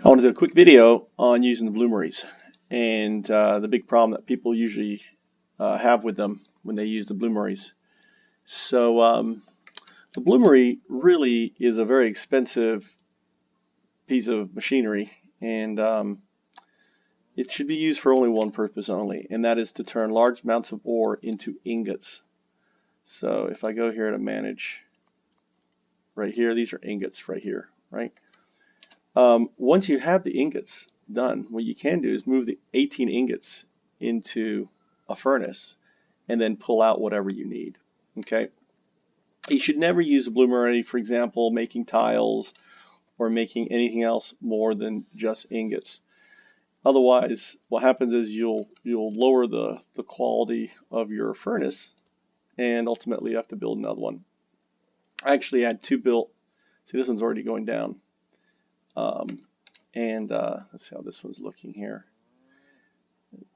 I want to do a quick video on using the Bloomeries and the big problem that people usually have with them when they use the Bloomeries. So the Bloomery really is a very expensive piece of machinery, and it should be used for only one purpose only, and that is to turn large amounts of ore into ingots. So if I go here to manage right here, these are ingots right here, right? Once you have the ingots done, what you can do is move the 18 ingots into a furnace and then pull out whatever you need. Okay. You should never use a Bloomery, for example, making tiles or making anything else more than just ingots. Otherwise, what happens is you'll lower the quality of your furnace, and ultimately you have to build another one. I actually had two built. See, this one's already going down. Let's see how this one's looking here.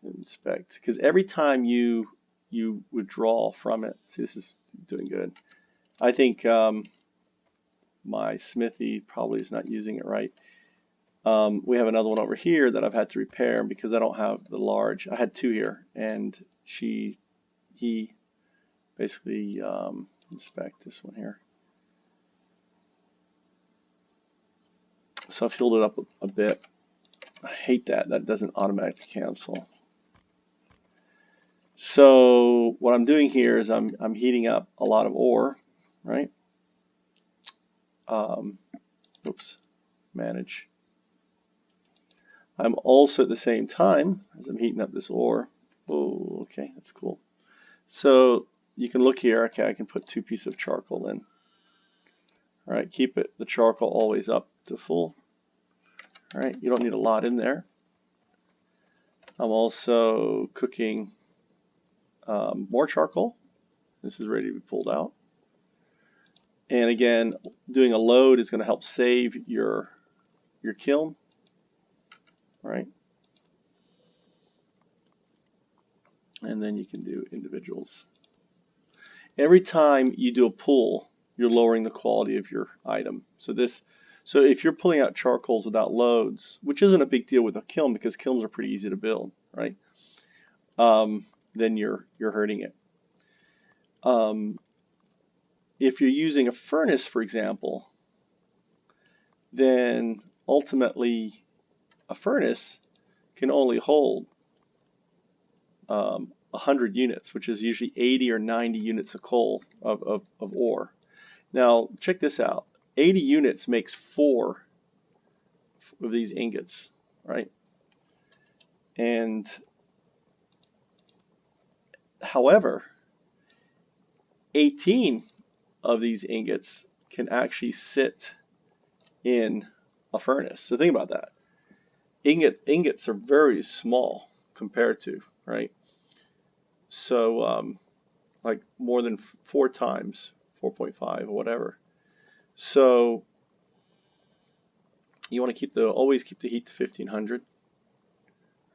Inspect, because every time you withdraw from it, see, this is doing good. I think my smithy probably is not using it right. We have another one over here that I've had to repair because I don't have the large. I had two here, and he basically inspect this one here. So I've healed it up a bit. I hate that. That doesn't automatically cancel. So what I'm doing here is I'm heating up a lot of ore, right? Oops, manage. I'm also at the same time as I'm heating up this ore. Oh, okay, that's cool. So you can look here. Okay, I can put 2 pieces of charcoal in. All right, keep the charcoal always up to full. All right, you don't need a lot in there. I'm also cooking more charcoal. This is ready to be pulled out. And again, doing a load is going to help save your kiln. All right. And then you can do individuals. Every time you do a pull, you're lowering the quality of your item. So if you're pulling out charcoals without loads, which isn't a big deal with a kiln because kilns are pretty easy to build, right? Then you're hurting it. If you're using a furnace, for example, then ultimately a furnace can only hold 100 units, which is usually 80 or 90 units of coal of ore. Now check this out. 80 units makes 4 of these ingots, right? And however, 18 of these ingots can actually sit in a furnace. So think about that. Ingots are very small compared to, right? So like more than 4 times 4.5 or whatever. So you want to always keep the heat to 1500,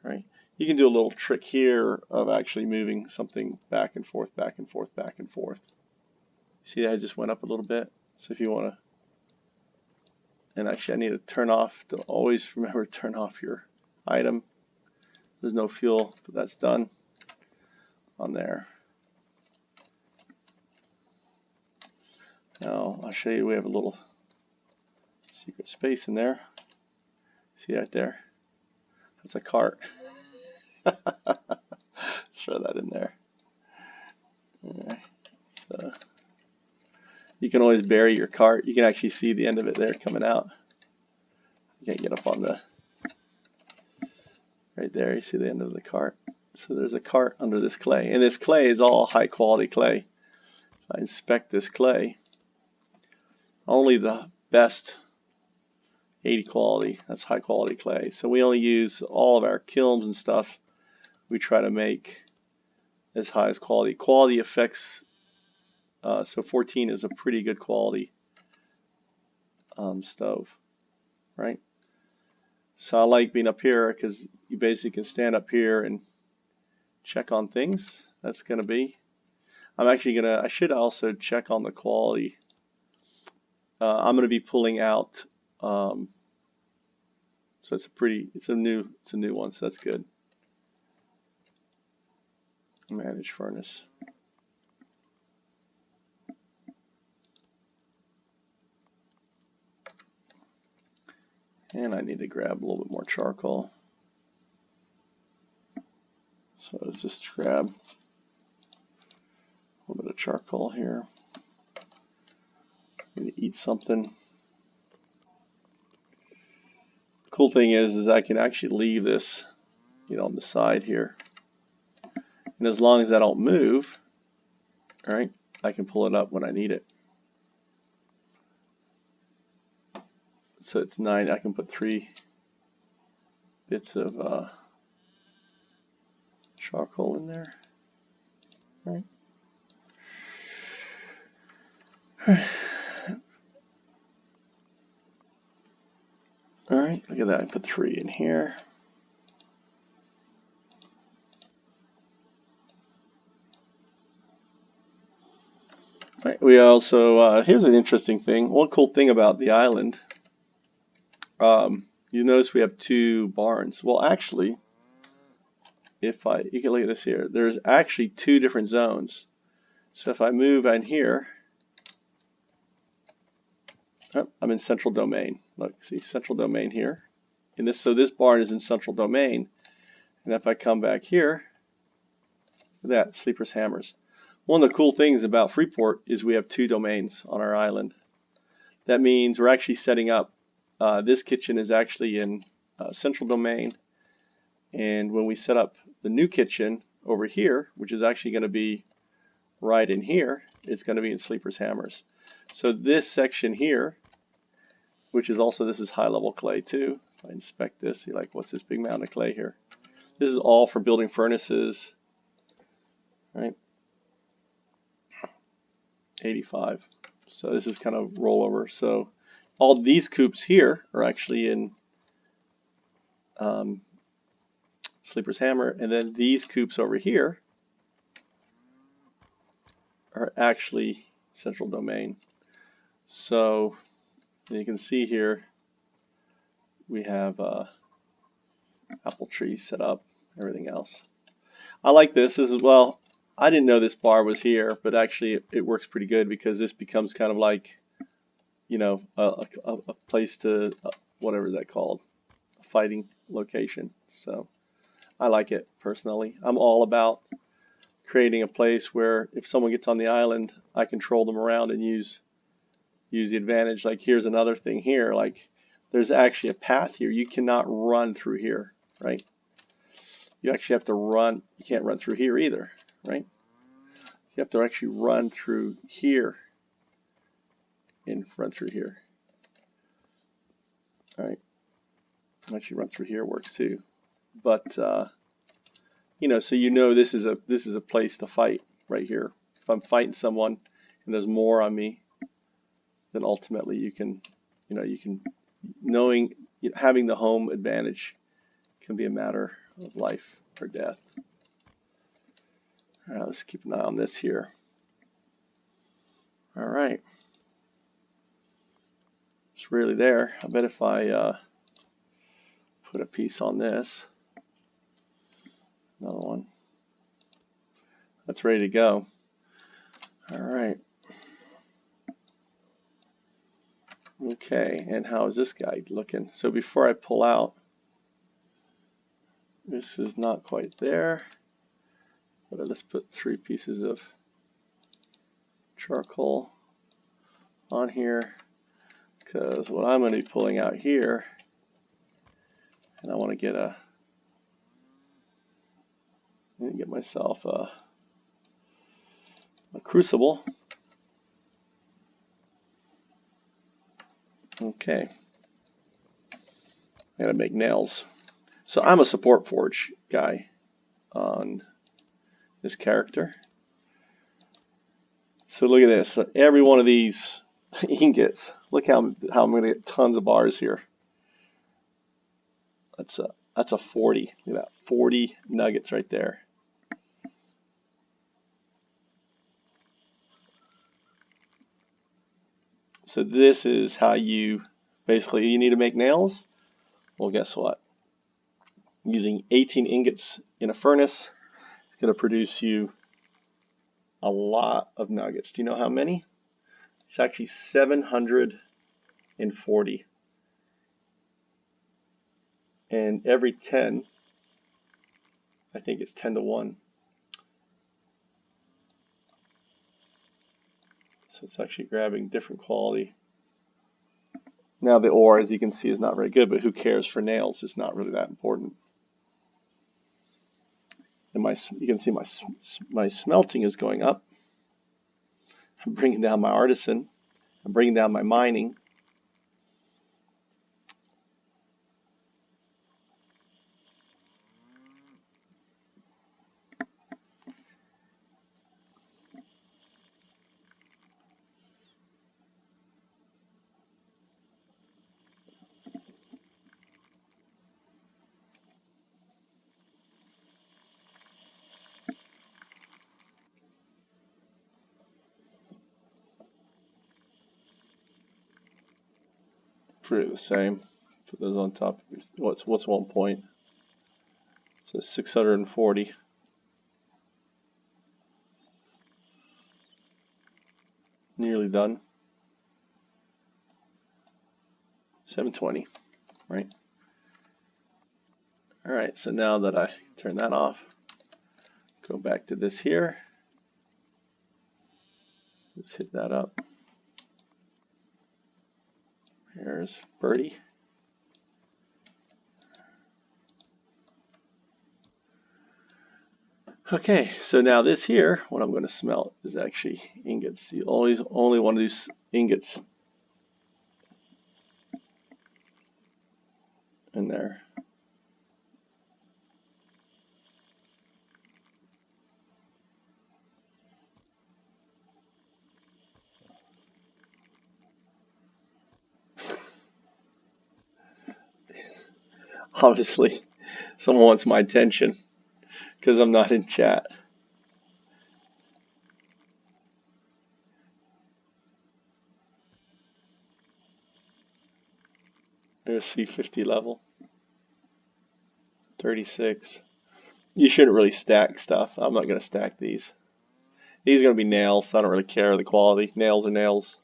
right? You can do a little trick here of actually moving something back and forth, back and forth, back and forth. See, I just went up a little bit. So if you want to, and actually I need to turn off, to always remember to turn off your item. There's no fuel, but that's done on there. Now I'll show you, we have a little secret space in there. See right there? That's a cart. Let's throw that in there. Alright, so you can always bury your cart. You can actually see the end of it there coming out. You can't get up on the right there. You see the end of the cart. So there's a cart under this clay, and this clay is all high quality clay. If I inspect this clay, only the best 80 quality, that's high quality clay. So we only use all of our kilns and stuff. We try to make as high as quality. Quality affects, so 14 is a pretty good quality stove, right? So I like being up here because you basically can stand up here and check on things. That's going to be, I should also check on the quality. I'm going to be pulling out So it's a new one, so that's good. Manage furnace. And I need to grab a little bit more charcoal. So let's just grab a little bit of charcoal here. Need to eat something. Cool thing is I can actually leave this, on the side here. And as long as I don't move, all right, I can pull it up when I need it. So it's 9. I can put 3 bits of charcoal in there. All right. All right, look at that. I put 3 in here. All right, we also, here's an interesting thing. One cool thing about the island, you notice we have 2 barns. Well, actually, you can look at this here. There's actually 2 different zones. So if I move in here, I'm in central domain. Look, see central domain here. So this barn is in central domain. And if I come back here, look at that, sleepers hammers. One of the cool things about Freeport is we have 2 domains on our island. That means we're actually setting up, this kitchen is actually in central domain. And when we set up the new kitchen over here, which is actually going to be right in here, it's going to be in sleepers hammers. So this section here, which is also, this is high level clay too. If I inspect this, you're like, what's this big mound of clay here? This is all for building furnaces, right? 85. So this is kind of rollover. So all these coops here are actually in sleeper's hammer, and then these coops over here are actually central domain. So you can see here we have apple trees set up, everything else. I like this as well. I didn't know this bar was here, but actually it works pretty good because this becomes kind of like, a place to, whatever is that called, a fighting location. So I like it personally. I'm all about creating a place where if someone gets on the island, I control them around and use the advantage. Like here's another thing here, like there's actually a path here. You cannot run through here, right? You actually have to run. You can't run through here either, right? You have to actually run through here and run through here. All right. Actually run through here works too. But so this is a place to fight right here. If I'm fighting someone and there's more on me, then ultimately you can having the home advantage can be a matter of life or death. All right, let's keep an eye on this here. All right, it's really there. I bet if I put a piece on this, another one, that's ready to go. All right. Okay, and how is this guy looking? So before I pull out, this is not quite there, but let's put 3 pieces of charcoal on here, because what I'm going to be pulling out here, and I want to get myself a crucible. Okay, I gotta make nails. So I'm a support forge guy on this character. So look at this. So every one of these ingots. Look how I'm gonna get tons of bars here. That's a 40. Look at that, 40 nuggets right there. So this is how you need to make nails. Well, guess what? Using 18 ingots in a furnace is going to produce you a lot of nuggets. Do you know how many? It's actually 740. And every 10, I think it's 10 to 1. So it's actually grabbing different quality. Now the ore, as you can see, is not very good, but who cares for nails? It's not really that important. And you can see my smelting is going up. I'm bringing down my artisan. I'm bringing down my mining. Pretty the same. Put those on top. What's 1 point? So 640. Nearly done. 720, right? All right, so now that I turn that off, go back to this here. Let's hit that up. Here's Birdie. Okay, so now this here, what I'm going to smelt is actually ingots. You always only want to do ingots in there. Obviously, someone wants my attention because I'm not in chat. There's C50 level. 36. You shouldn't really stack stuff. I'm not going to stack these. These are going to be nails, so I don't really care the quality. Nails are nails.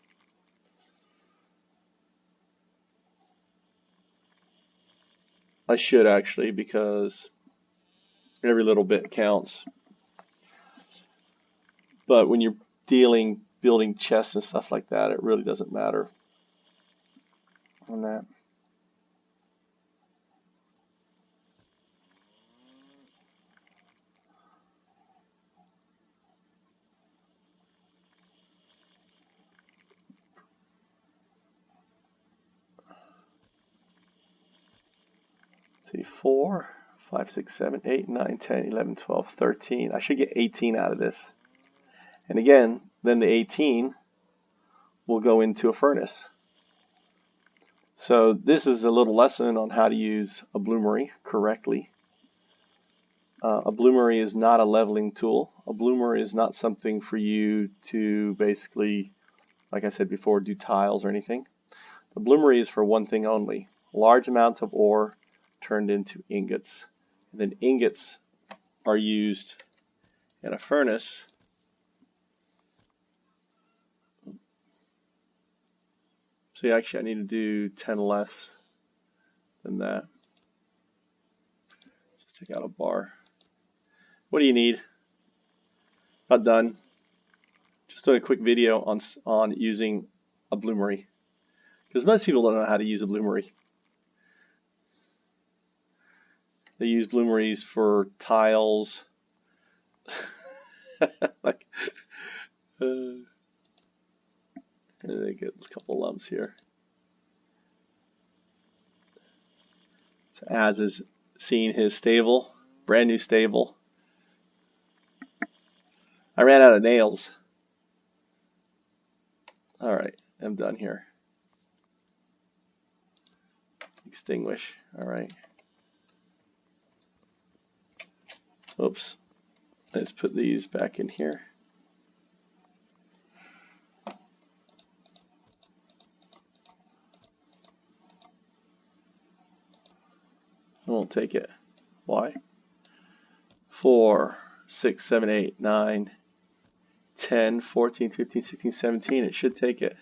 I should actually, because every little bit counts. But when you're building chests and stuff like that, it really doesn't matter on that. See, 4, 5, 6, 7, 8, 9, 10, 11, 12, 13. I should get 18 out of this. And again, then the 18 will go into a furnace. So this is a little lesson on how to use a bloomery correctly. A bloomery is not a leveling tool. A bloomery is not something for you to basically, like I said before, do tiles or anything. The bloomery is for one thing only: large amounts of ore turned into ingots. And then ingots are used in a furnace So actually I need to do 10 less than that. Just take out a bar. What do you need? About done. Just doing a quick video on using a bloomery, because most people don't know how to use a bloomery. They use bloomeries for tiles. Like, and they get a couple lumps here. So Az is seeing his stable, brand new stable. I ran out of nails. All right, I'm done here. Extinguish. All right. Oops. Let's put these back in here. won't take it. Why? 4, 6, 7, 8, 9, 10, 14, 15, 16, 17. It should take it.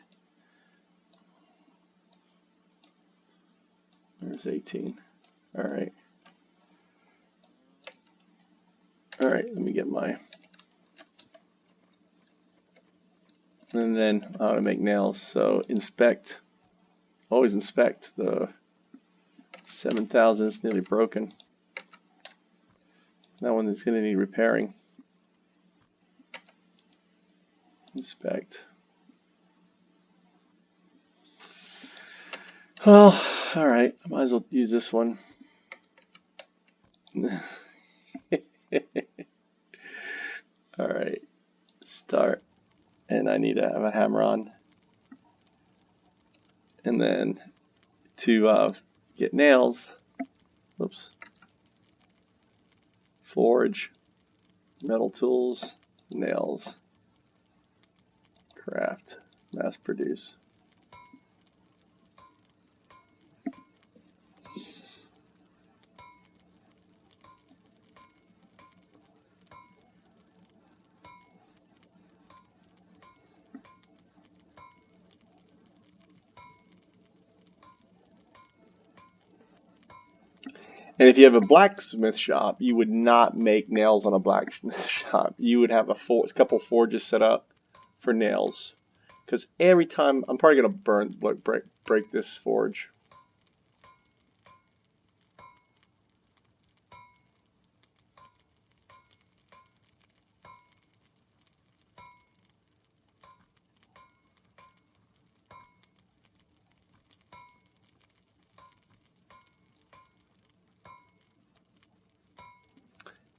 There's 18. All right. All right, let me get my... And then I want to make nails. So inspect. Always inspect. The 7,000 is nearly broken. That one is going to need repairing. Inspect. Well, all right. I might as well use this one. All right. Start. And I need to have a hammer on. And then to get nails, oops, forge, metal tools, nails, craft, mass produce. And if you have a blacksmith shop, you would not make nails on a blacksmith shop. You would have a couple forges set up for nails. Because every time, I'm probably going to break this forge.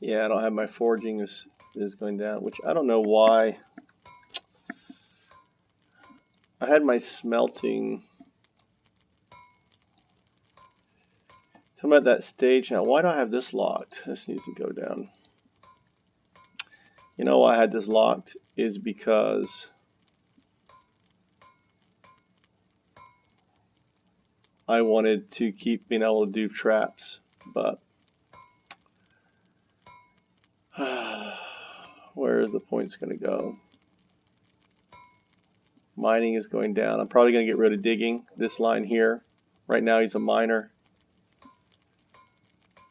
Yeah, I don't have my forging is going down, which I don't know why. I had my smelting. I'm at that stage now. Why do I have this locked? This needs to go down. You know why I had this locked is because I wanted to keep being able to do traps, but where is the points going to go? Mining is going down. I'm probably going to get rid of digging. This line here. Right now he's a miner.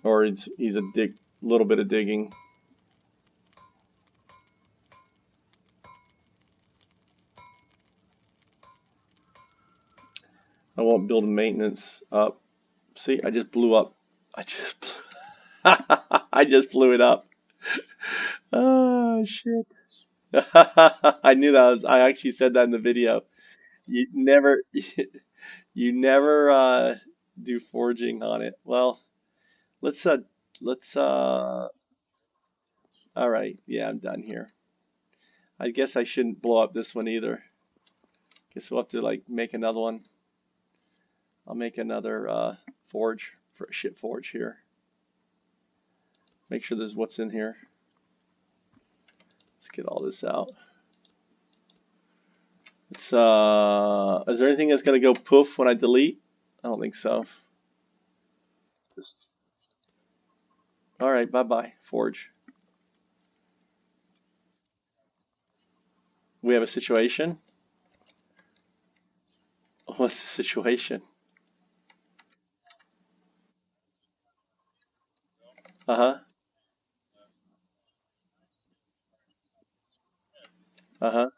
Or he's a little bit of digging. I won't build maintenance up. See, I just blew up. I just blew it up. Oh shit. I knew that was, I actually said that in the video. You never you never do forging on it. Well, let's let's all right. Yeah, I'm done here. I guess I shouldn't blow up this one either. Guess we'll have to like make another one. I'll make another forge for a ship forge here. Make sure there's what's in here. Let's get all this out. It's is there anything that's gonna go poof when I delete? I don't think so. Just all right, bye bye, forge. We have a situation. What's the situation? Uh-huh. Uh-huh.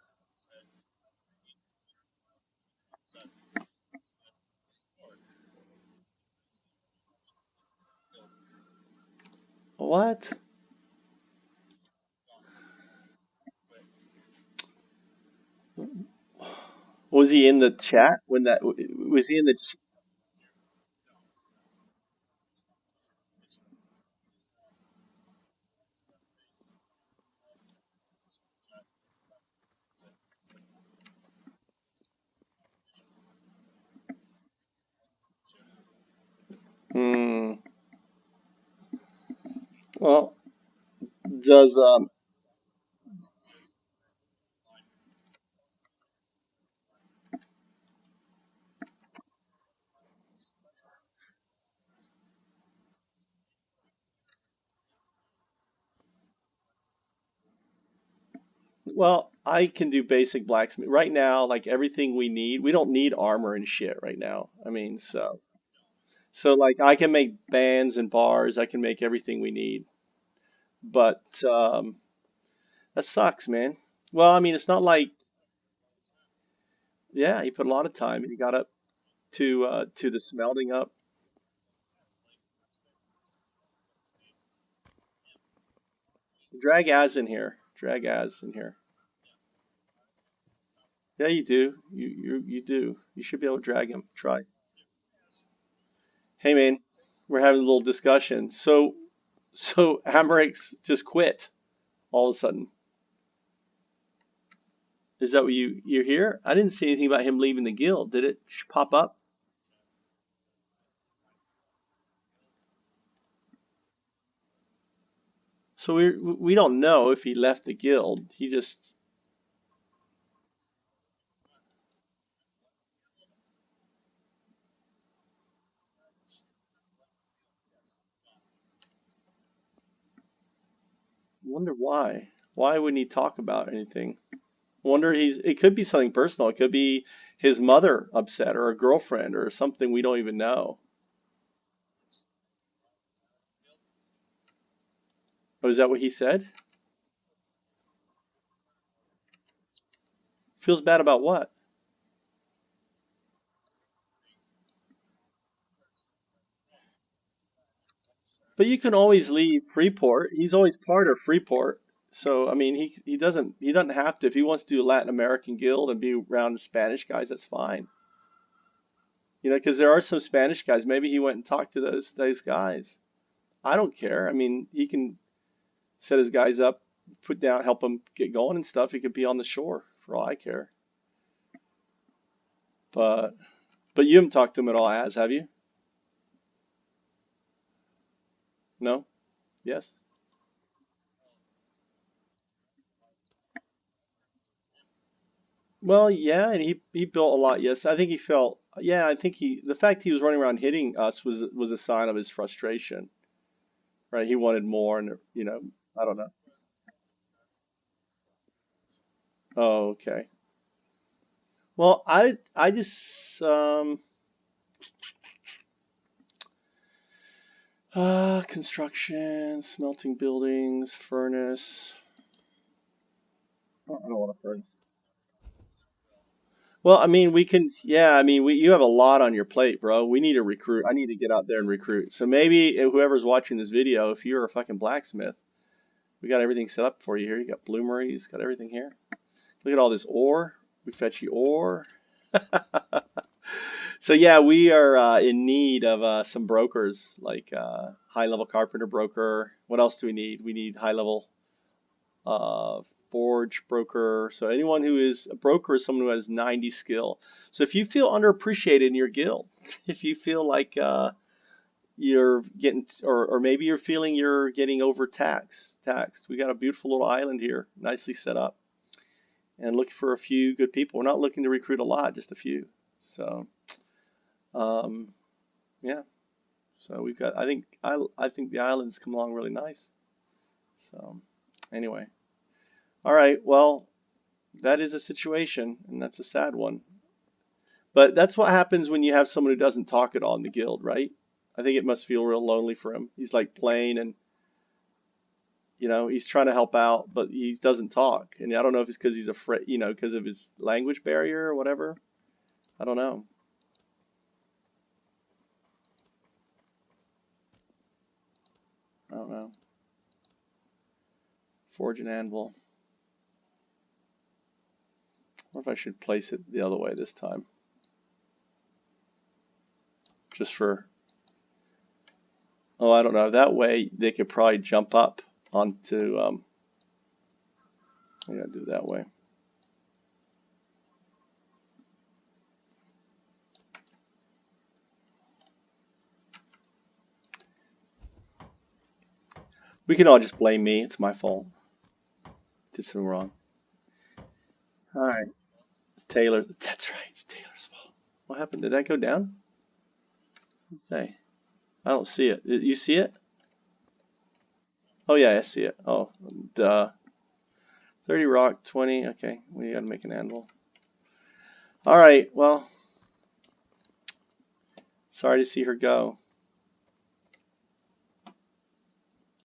What? Was he in the chat when that was he in the hmm. Well, does Well, I can do basic blacksmith right now. Like everything we need, we don't need armor and shit right now. I mean, so like I can make bands and bars. I can make everything we need. But that sucks, man. Well, I mean, it's not like yeah, he put a lot of time. He got up to the smelting up. Drag as in here. Drag as in here. Yeah, you do. You do. You should be able to drag him. Try. Hey, man, we're having a little discussion. So Hamerix just quit all of a sudden. Is that what you're here? I didn't see anything about him leaving the guild. Did it pop up? So we don't know if he left the guild. He just wonder why. Why wouldn't he talk about anything? Wonder he's. It could be something personal. It could be his mother upset or a girlfriend or something we don't even know. Oh, is that what he said? Feels bad about what? But you can always leave Freeport. He's always part of Freeport. So I mean, he doesn't have to. If he wants to do a Latin American guild and be around the Spanish guys, that's fine. You know, because there are some Spanish guys. Maybe he went and talked to those guys. I don't care. I mean, he can set his guys up, put down, help them get going and stuff. He could be on the shore for all I care. But but you haven't talked to him at all, as have you? No? Yes? Well, yeah, and he built a lot. Yes, I think he felt. Yeah, I think the fact he was running around hitting us was a sign of his frustration, right? He wanted more, and I don't know. Oh, okay. Well, I just construction, smelting buildings, furnace. Oh, I don't want a furnace. Well, I mean, we can. Yeah, I mean, you have a lot on your plate, bro. We need to recruit. I need to get out there and recruit. So maybe whoever's watching this video, if you're a fucking blacksmith. We got everything set up for you here. You got Bloomery's, got everything here. Look at all this ore. We fetch you ore. So yeah, we are in need of some brokers, like high-level carpenter broker. What else do we need? We need high-level uh, forge broker. So anyone who is a broker is someone who has 90 skill. So if you feel underappreciated in your guild, if you feel like you're getting, or maybe you're feeling you're getting taxed. We got a beautiful little island here, nicely set up, and looking for a few good people. We're not looking to recruit a lot, just a few. So, um, yeah. So we've got. I think the islands come along really nice. So, anyway, all right. Well, that is a situation, and that's a sad one. But that's what happens when you have someone who doesn't talk at all in the guild, right? I think it must feel real lonely for him. He's like playing and he's trying to help out, but he doesn't talk. And I don't know if it's because he's afraid, because of his language barrier or whatever. I don't know. I don't know. Forge an anvil. Or if I should place it the other way this time. Just for, oh, I don't know. That way they could probably jump up onto, I'm going to do it that way. We can all just blame me. It's my fault. Did something wrong. All right. It's Taylor's. That's right. It's Taylor's fault. What happened? Did that go down? Let's say. I don't see it. You see it? Oh yeah, I see it. Oh, duh. 30 rock, 20. Okay, we got to make an anvil. All right, well, sorry to see her go.